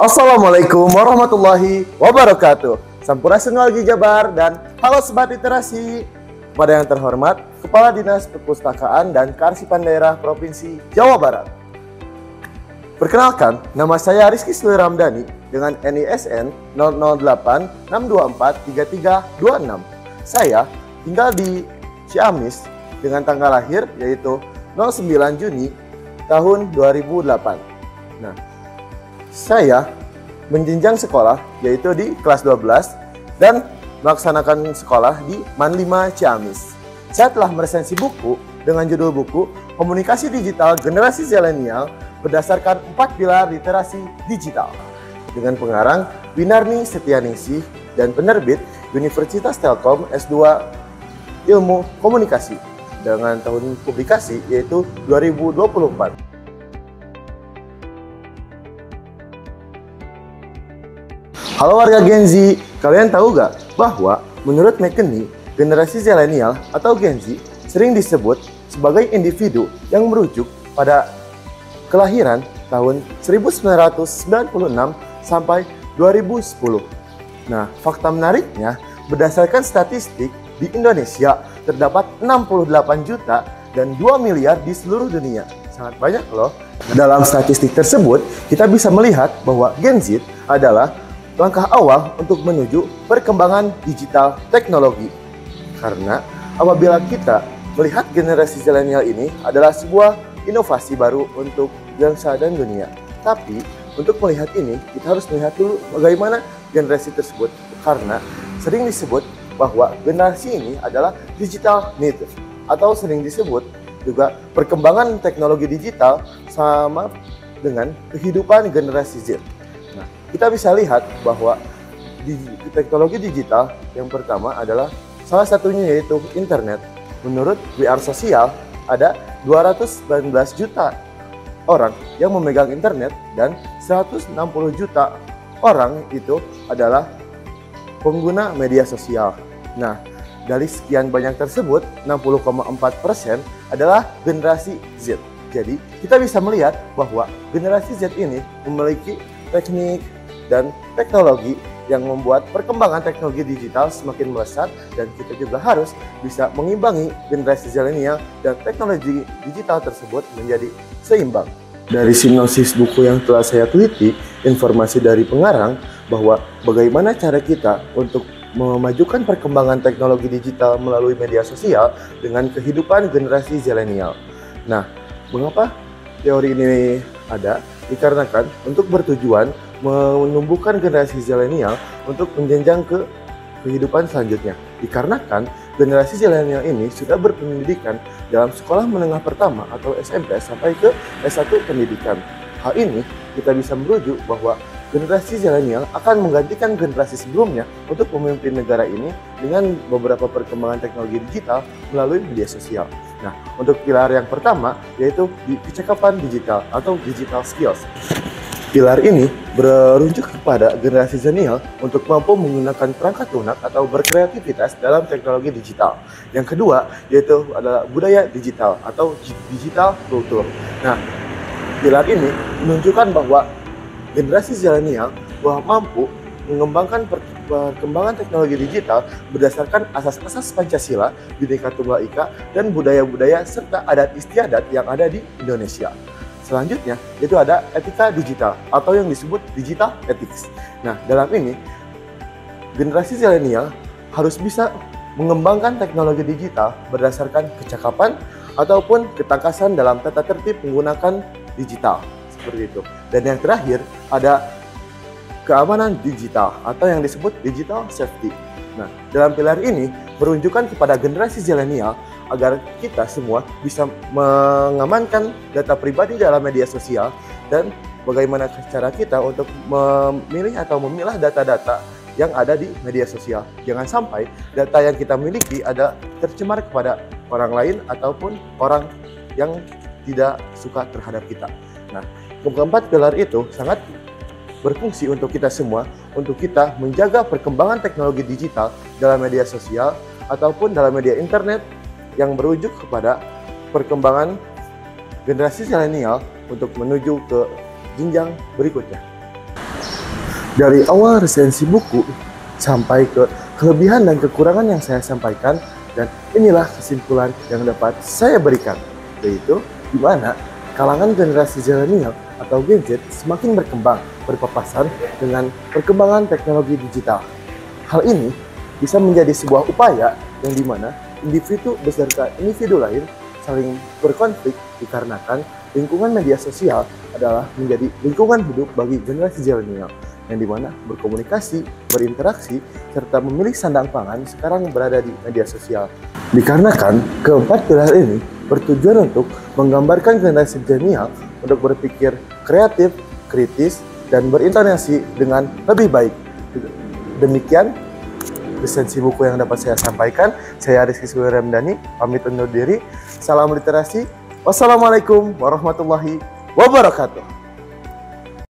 Assalamualaikum warahmatullahi wabarakatuh. Sampurasun walgi Jabar dan halo sobat literasi. Pada yang terhormat Kepala Dinas Perpustakaan dan Kearsipan Daerah Provinsi Jawa Barat. Perkenalkan, nama saya Rizky Suli Ramdhani dengan NISN 008624336. Saya tinggal di Ciamis dengan tanggal lahir yaitu 09 Juni tahun 2008. Nah, saya menjenjang sekolah yaitu di kelas 12 dan melaksanakan sekolah di MAN 5 Ciamis. Saya telah meresensi buku dengan judul buku Komunikasi Digital Generasi Zilenial berdasarkan 4 pilar literasi digital dengan pengarang Winarni Setianingsih dan penerbit Universitas Telkom S2 Ilmu Komunikasi dengan tahun publikasi yaitu 2024. Halo warga Gen Z, kalian tahu gak bahwa menurut McKinsey, generasi Zilenial atau Gen Z sering disebut sebagai individu yang merujuk pada kelahiran tahun 1996 sampai 2010. Nah, fakta menariknya, berdasarkan statistik di Indonesia terdapat 68 juta dan 2 miliar di seluruh dunia. Sangat banyak loh. Dalam statistik tersebut, kita bisa melihat bahwa Gen Z adalah langkah awal untuk menuju perkembangan digital teknologi. Karena apabila kita melihat generasi zilenial ini adalah sebuah inovasi baru untuk bangsa dan dunia. Tapi untuk melihat ini, kita harus melihat dulu bagaimana generasi tersebut. Karena sering disebut bahwa generasi ini adalah digital native. Atau sering disebut juga perkembangan teknologi digital sama dengan kehidupan generasi Z. Nah, kita bisa lihat bahwa teknologi digital yang pertama adalah salah satunya yaitu internet. Menurut WR Sosial ada 219 juta orang yang memegang internet dan 160 juta orang itu adalah pengguna media sosial. Nah, dari sekian banyak tersebut 60,4% adalah generasi Z. Jadi, kita bisa melihat bahwa generasi Z ini memiliki teknik dan teknologi yang membuat perkembangan teknologi digital semakin melesat dan kita juga harus bisa mengimbangi generasi zilenial dan teknologi digital tersebut menjadi seimbang. Dari sinopsis buku yang telah saya teliti, informasi dari pengarang bahwa bagaimana cara kita untuk memajukan perkembangan teknologi digital melalui media sosial dengan kehidupan generasi zilenial. Nah, mengapa teori ini ada? Dikarenakan untuk bertujuan menumbuhkan generasi zilenial untuk menjenjang ke kehidupan selanjutnya. Dikarenakan generasi zilenial ini sudah berpendidikan dalam sekolah menengah pertama atau SMP sampai ke S1 pendidikan. Hal ini kita bisa merujuk bahwa generasi zilenial akan menggantikan generasi sebelumnya untuk memimpin negara ini dengan beberapa perkembangan teknologi digital melalui media sosial. Nah, untuk pilar yang pertama yaitu kecakapan digital atau digital skills. Pilar ini berujuk kepada generasi zilenial untuk mampu menggunakan perangkat lunak atau berkreativitas dalam teknologi digital. Yang kedua yaitu adalah budaya digital atau digital culture. Nah, pilar ini menunjukkan bahwa generasi zilenial mampu mengembangkan perkembangan teknologi digital berdasarkan asas-asas Pancasila, Bhinneka Tunggal Ika, dan budaya-budaya serta adat istiadat yang ada di Indonesia. Selanjutnya, itu ada etika digital atau yang disebut digital ethics. Nah, dalam ini, generasi zilenial harus bisa mengembangkan teknologi digital berdasarkan kecakapan ataupun ketangkasan dalam tata tertib menggunakan digital. Seperti itu. Dan yang terakhir, ada keamanan digital atau yang disebut digital safety. Nah, dalam pilar ini menunjukkan kepada generasi zilenial agar kita semua bisa mengamankan data pribadi dalam media sosial dan bagaimana cara kita untuk memilih atau memilah data-data yang ada di media sosial. Jangan sampai data yang kita miliki ada tercemar kepada orang lain ataupun orang yang tidak suka terhadap kita. Nah, keempat pilar itu sangat berfungsi untuk kita semua, untuk kita menjaga perkembangan teknologi digital dalam media sosial ataupun dalam media internet yang berujuk kepada perkembangan generasi zilenial untuk menuju ke jenjang berikutnya. Dari awal resensi buku sampai ke kelebihan dan kekurangan yang saya sampaikan, dan inilah kesimpulan yang dapat saya berikan, yaitu di mana kalangan generasi zilenial atau Gen Z semakin berkembang berpapasan dengan perkembangan teknologi digital. Hal ini bisa menjadi sebuah upaya yang dimana individu beserta individu lain saling berkonflik dikarenakan lingkungan media sosial adalah menjadi lingkungan hidup bagi generasi zilenial, yang dimana berkomunikasi, berinteraksi, serta memilih sandang pangan sekarang berada di media sosial. Dikarenakan keempat pilar ini bertujuan untuk menggambarkan generasi zilenial untuk berpikir kreatif, kritis, dan berinteraksi dengan lebih baik. Demikian resensi buku yang dapat saya sampaikan. Saya Rizky Suliramdhani, pamit undur diri. Salam literasi. Wassalamualaikum warahmatullahi wabarakatuh.